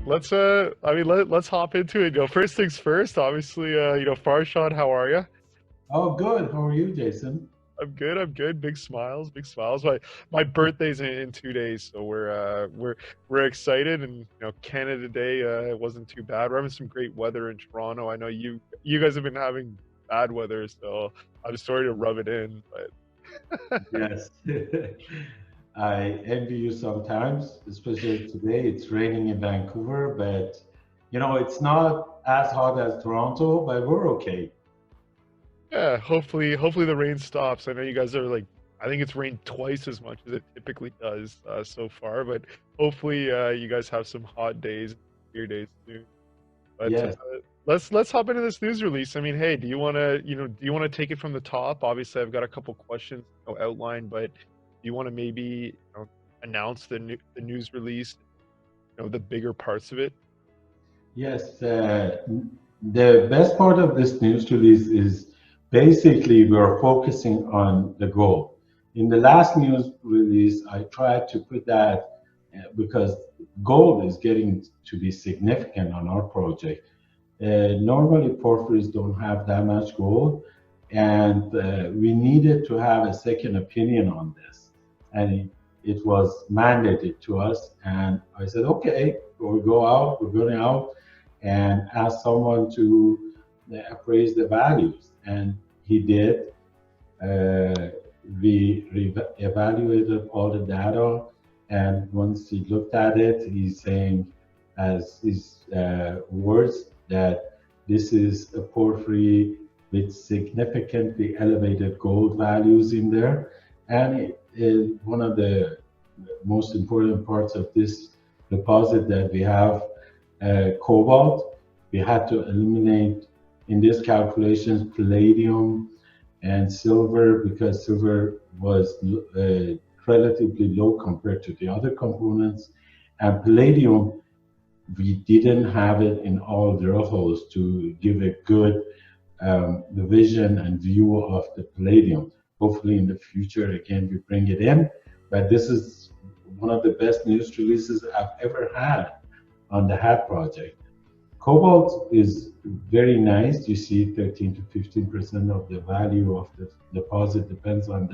let's hop into it. First things first. Obviously, Farshad, how are you? Oh, good. How are you, Jason? I'm good. I'm good. Big smiles. Big smiles. My birthday's in 2 days, so we're excited. And Canada Day it wasn't too bad. We're having some great weather in Toronto. I know you guys have been having bad weather, so I'm sorry to rub it in, but Yes. I envy you sometimes, especially today. It's raining in Vancouver, but it's not as hot as Toronto, but we're okay. yeah. Hopefully the rain stops. I know you guys are like. I think it's rained twice as much as it typically does so far, but hopefully you guys have some hot days, clear days soon. But Yes. let's hop into this news release. I mean, hey, do you want to take it from the top? Obviously, I've got a couple questions outlined, but do you want to maybe announce the news release? The bigger parts of it. Yes. The best part of this news release is basically we're focusing on the goal. In the last news release, I tried to put that because gold is getting to be significant on our project. Normally, porphyries don't have that much gold, and we needed to have a second opinion on this. And it was mandated to us. And I said, okay, we'll go out, we're going out and ask someone to appraise the values. And he did. Uh, we evaluated all the data, and once he looked at it, he's saying, as his words, that this is a porphyry with significantly elevated gold values in there, and it is one of the most important parts of this deposit that we have cobalt. We had to eliminate in these calculations palladium and silver because silver was relatively low compared to the other components. And palladium, we didn't have it in all drill holes to give a good vision and view of the palladium. Hopefully, in the future, again, we bring it in. But this is one of the best news releases I've ever had on the HAT project. Cobalt is very nice. You see 13 to 15% of the value of the deposit depends on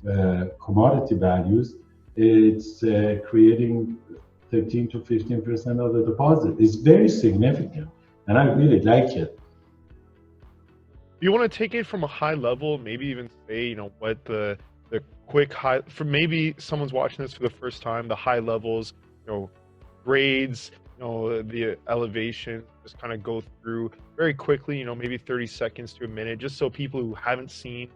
the commodity values. It's creating 13 to 15% of the deposit. It's very significant, and I really like it. Do you want to take it from a high level? Maybe even say what the quick high for maybe someone's watching this for the first time. The high levels, grades, the elevation, just kind of go through very quickly, maybe 30 seconds to a minute, just so people who haven't seen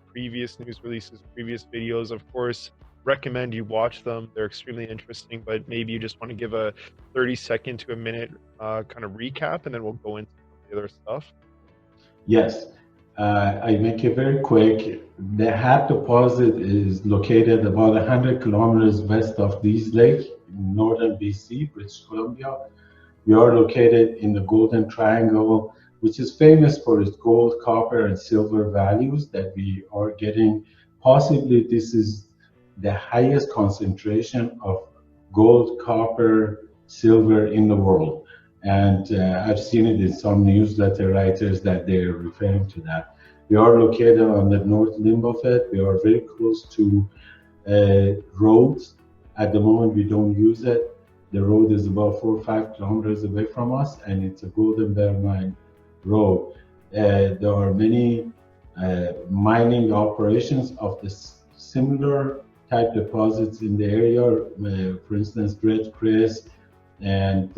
previous news releases, previous videos, of course, recommend you watch them. They're extremely interesting, but maybe you just want to give a 30-second to a minute kind of recap, and then we'll go into the other stuff. Yes, I make it very quick. The Hat deposit is located about 100 kilometers west of Dease Lake in northern BC, British Columbia. We are located in the Golden Triangle, which is famous for its gold, copper, and silver values that we are getting. Possibly, this is the highest concentration of gold, copper, silver in the world. And I've seen it in some newsletter writers that they're referring to that. We are located on the north limb of it. We are very close to roads. At the moment, we don't use it. The road is about 4 or 5 kilometers away from us, and it's a golden bear mine road. There are many mining operations of this similar type deposits in the area. For instance, Red Chris and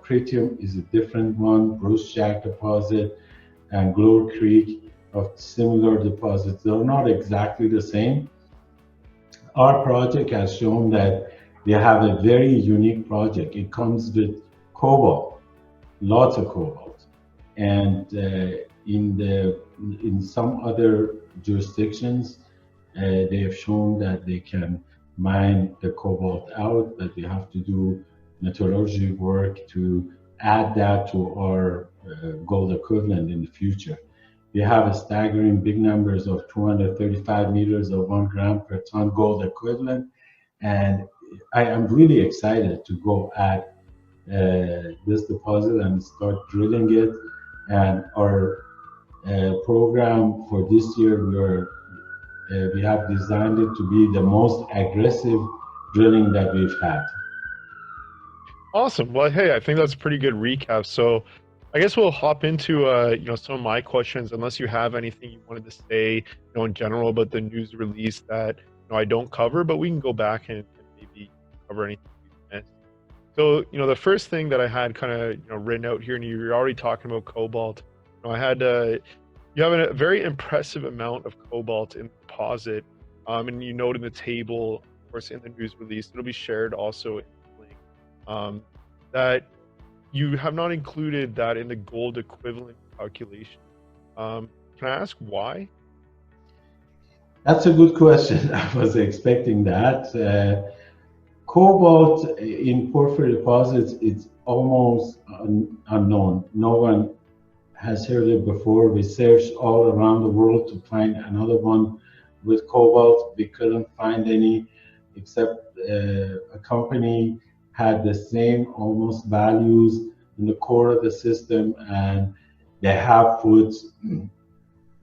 Pretium is a different one. Bruce Jack deposit and Glory Creek of similar deposits. They're not exactly the same. Our project has shown that we have a very unique project. It comes with cobalt, lots of cobalt, and in some other jurisdictions, they have shown that they can mine the cobalt out, but we have to do metallurgy work to add that to our gold equivalent in the future. We have a staggering big numbers of 235 meters of 1 gram per ton gold equivalent, and I am really excited to go at this deposit and start drilling it. And our program for this year, we have designed it to be the most aggressive drilling that we've had. Awesome. Well, hey, I think that's a pretty good recap. So I guess we'll hop into some of my questions, unless you have anything you wanted to say, in general about the news release that I don't cover, but we can go back and maybe cover anything you missed. So, the first thing that I had kind of written out here, and you were already talking about cobalt. I had you have a very impressive amount of cobalt in deposit, and you note in the table, of course, in the news release, it'll be shared also in the link, that you have not included that in the gold equivalent calculation. Can I ask why? That's a good question. I was expecting that. Cobalt in porphyry deposits, it's almost unknown. No one has heard it before. We searched all around the world to find another one with cobalt. We couldn't find any, except a company had the same almost values in the core of the system, and they have put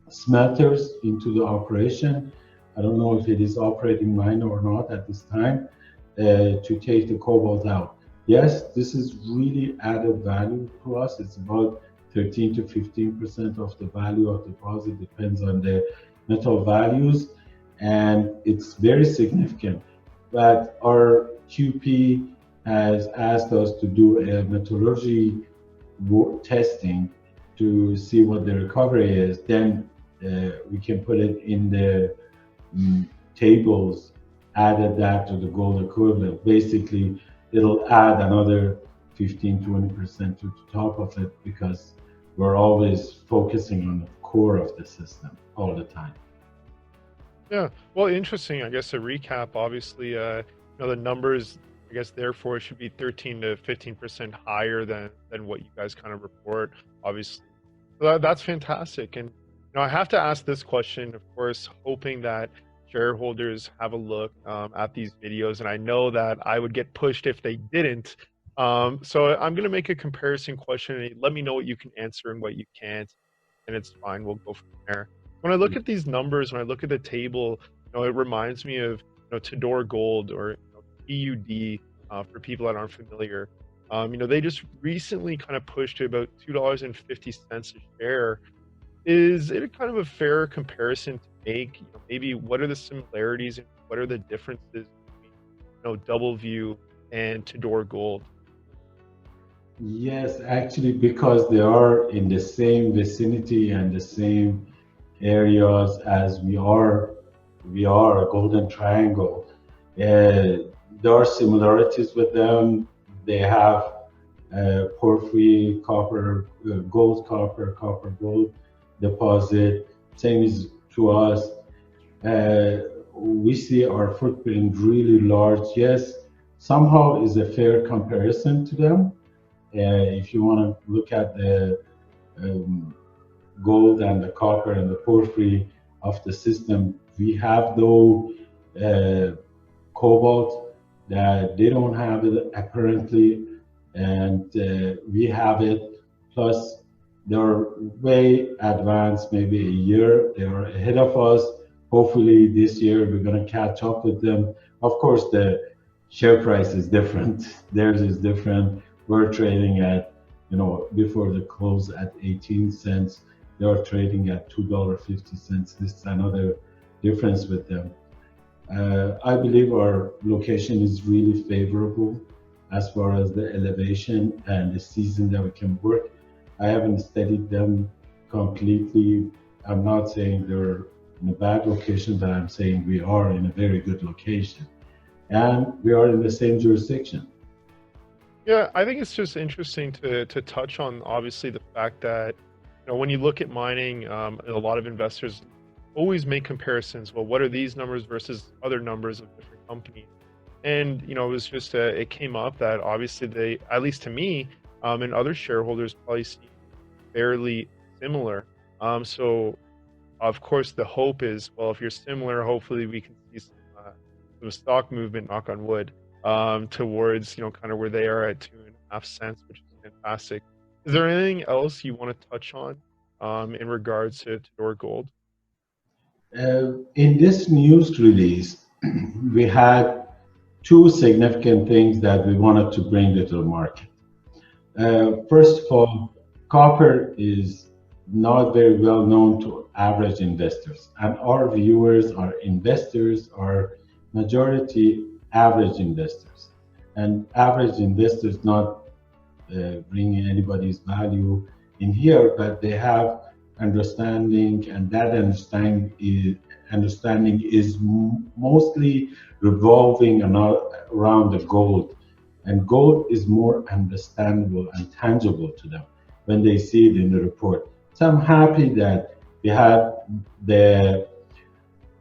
smelters into the operation. I don't know if it is operating mine or not at this time, to take the cobalt out. Yes, this is really added value to us. It's about 13 to 15% of the value of the deposit, depends on the metal values, and it's very significant. But our QP has asked us to do a metallurgy testing to see what the recovery is. Then we can put it in the tables, added that to the gold equivalent. Basically, it'll add another 15-20% to the top of it, because we're always focusing on the core of the system all the time. Yeah, well, interesting. I guess a recap, obviously, the numbers, I guess, therefore should be 13 to 15% higher than what you guys kind of report, obviously. So that's fantastic. And I have to ask this question, of course, hoping that shareholders have a look at these videos, and I know that I would get pushed if they didn't. So I'm going to make a comparison question, and let me know what you can answer and what you can't, and it's fine. We'll go from there. When I look at these numbers, when I look at the table, it reminds me of Tador Gold, or TUD, for people that aren't familiar. They just recently kind of pushed to about $2.50 a share. Is it a kind of a fair comparison to make? Maybe what are the similarities and what are the differences between Doubleview and Tador Gold? Yes, actually, because they are in the same vicinity and the same areas as we are a golden triangle. There are similarities with them. They have porphyry, copper, gold, copper, gold deposit. Same is to us. We see our footprint really large. Yes, somehow is a fair comparison to them. If you want to look at the gold and the copper and the porphyry of the system, we have though cobalt that they don't have it apparently, and we have it. Plus, they're way advanced, maybe a year. They are ahead of us. Hopefully, this year we're going to catch up with them. Of course, the share price is different. Theirs is different. We're trading at, before the close at 18 cents. They are trading at $2.50. This is another difference with them. I believe our location is really favorable as far as the elevation and the season that we can work. I haven't studied them completely. I'm not saying they're in a bad location, but I'm saying we are in a very good location. And we are in the same jurisdiction. Yeah, I think it's just interesting to touch on, obviously, the fact that when you look at mining, a lot of investors always make comparisons. Well, what are these numbers versus other numbers of different companies? And it was just it came up that obviously they, at least to me, and other shareholders, probably seem fairly similar. So of course the hope is, well, if you're similar, hopefully we can see some stock movement, knock on wood. towards kind of where they are at 2.5 cents, which is fantastic. Is there anything else you want to touch on in regards to Door Gold? In this news release, we had two significant things that we wanted to bring to the market. First of all, copper is not very well known to average investors, and our viewers are investors, are majority average investors, and average investors not bringing anybody's value in here, but they have understanding, and that understanding is mostly revolving around the gold, and gold is more understandable and tangible to them when they see it in the report. So I'm happy that we had the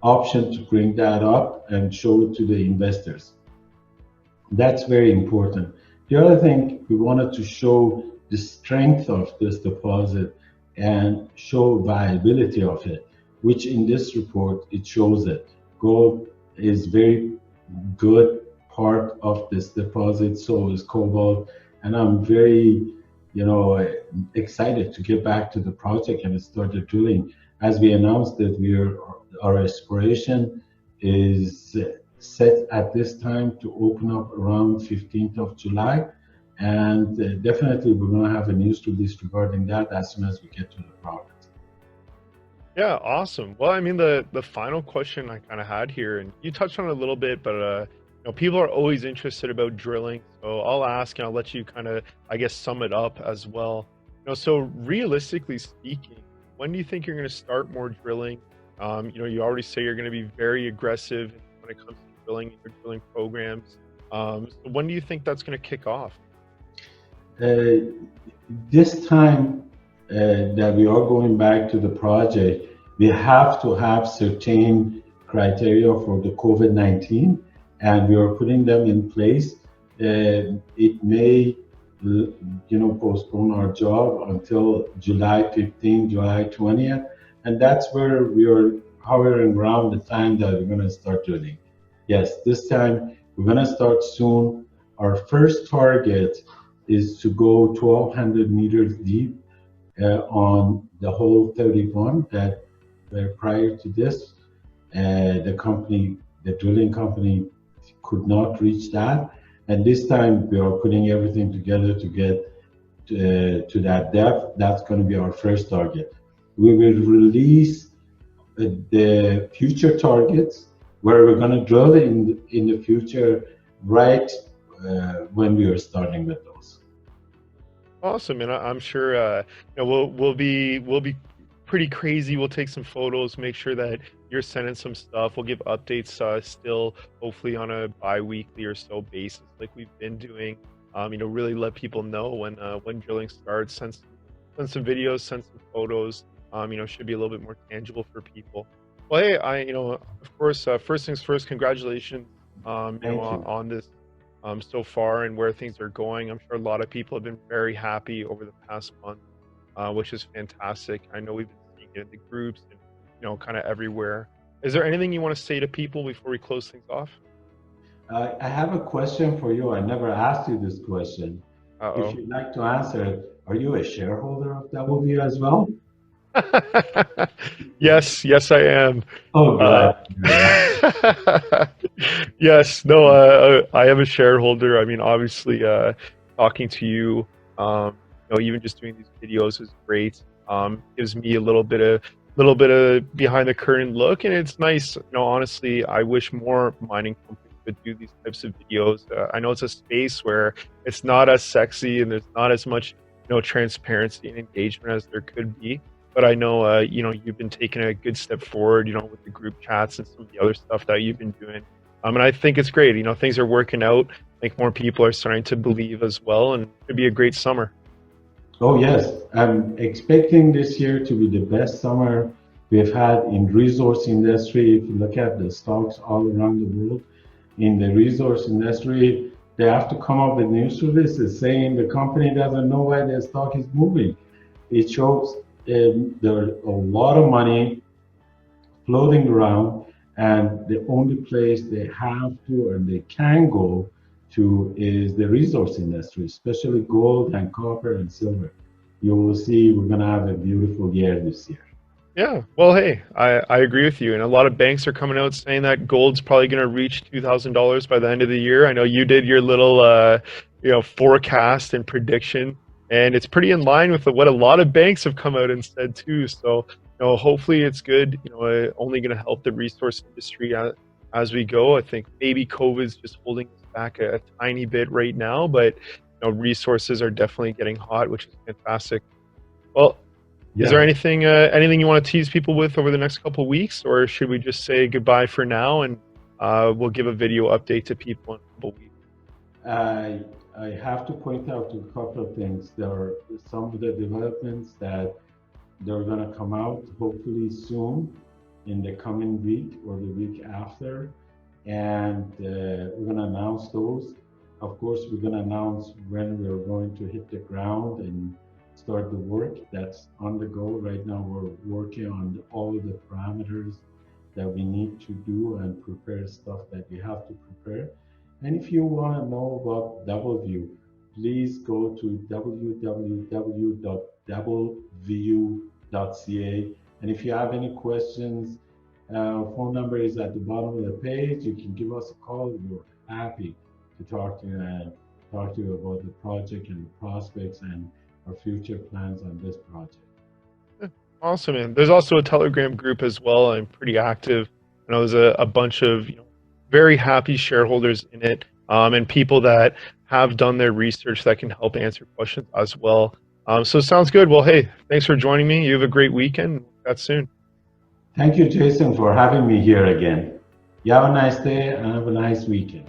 option to bring that up and show it to the investors. That's very important. The other thing, we wanted to show the strength of this deposit and show viability of it, which in this report, it shows it. Gold is very good part of this deposit, so is cobalt. And I'm very, excited to get back to the project and start the drilling. As we announced that our exploration is set at this time to open up around 15th of July. And definitely we're going to have a news release regarding that as soon as we get to the project. Yeah, awesome. Well, I mean, the final question I kind of had here, and you touched on it a little bit, but people are always interested about drilling. So I'll ask, and I'll let you kind of, I guess, sum it up as well. So realistically speaking, when do you think you're going to start more drilling? You already say you're going to be very aggressive when it comes to drilling and your drilling programs. So when do you think that's going to kick off? This time that we are going back to the project, we have to have certain criteria for the COVID-19, and we are putting them in place. It may, postpone our job until July 15, July 20th, and that's where we are hovering around the time that we're going to start drilling. Yes, this time we're going to start soon. Our first target is to go 1,200 meters deep on the hole 31 that prior to this, the drilling company could not reach that. And this time we are putting everything together to get to that depth. That's going to be our first target. We will release the future targets where we're going to drill in the future, right when we are starting with those. Awesome, and I'm sure we'll be pretty crazy. We'll take some photos, make sure that you're sending some stuff. We'll give updates still, hopefully on a bi-weekly or so basis, like we've been doing. Really let people know when drilling starts. Send some videos, send some photos. Should be a little bit more tangible for people. Well, hey, of course, first things first, congratulations, on this so far and where things are going. I'm sure a lot of people have been very happy over the past month, which is fantastic. I know we've been seeing it in the groups and kind of everywhere. Is there anything you want to say to people before we close things off? I have a question for you. I never asked you this question. Uh-oh. If you'd like to answer it, are you a shareholder of Doubleview as well? Yes, I am. Oh, God. Yes, no, I am a shareholder. I mean, obviously, talking to you, even just doing these videos is great. Gives me a little bit of behind the curtain look, and it's nice. Honestly, I wish more mining companies could do these types of videos. I know it's a space where it's not as sexy and there's not as much, transparency and engagement as there could be. But I know, you've been taking a good step forward, with the group chats and some of the other stuff that you've been doing. And I think it's great. Things are working out. I think more people are starting to believe as well, and it'd be a great summer. Oh, yes. I'm expecting this year to be the best summer we've had in resource industry. If you look at the stocks all around the world, in the resource industry, they have to come up with news releases saying the company doesn't know why their stock is moving. It shows there's a lot of money floating around, and the only place they have to and they can go to is the resource industry, especially gold and copper and silver. You will see we're going to have a beautiful year this year. Yeah, well, hey, I agree with you. And a lot of banks are coming out saying that gold's probably going to reach $2,000 by the end of the year. I know you did your little, forecast and prediction, and it's pretty in line with what a lot of banks have come out and said too. So, hopefully it's good. Only going to help the resource industry as we go. I think maybe COVID's just holding us back a tiny bit right now, but resources are definitely getting hot, which is fantastic. Well, is there Yeah. anything you want to tease people with over the next couple of weeks, or should we just say goodbye for now and we'll give a video update to people in a couple of weeks? I have to point out a couple of things. There are some of the developments that they're going to come out hopefully soon in the coming week or the week after, and we're going to announce those. Of course, we're going to announce when we're going to hit the ground and start the work. That's on the go right now. We're working on all the parameters that we need to do and prepare stuff that we have to prepare. And if you want to know about Doubleview, please go to www.doubleview.ca. And if you have any questions, phone number is at the bottom of the page. You can give us a call. We're happy to talk to you and talk to you about the project and the prospects and our future plans on this project. Awesome, man. There's also a Telegram group as well. I'm pretty active. I know there's a bunch of very happy shareholders in it, and people that have done their research that can help answer questions as well. So sounds good. Well, hey, thanks for joining me. You have a great weekend. We'll chat soon. Thank you, Jason, for having me here again. You have a nice day and have a nice weekend.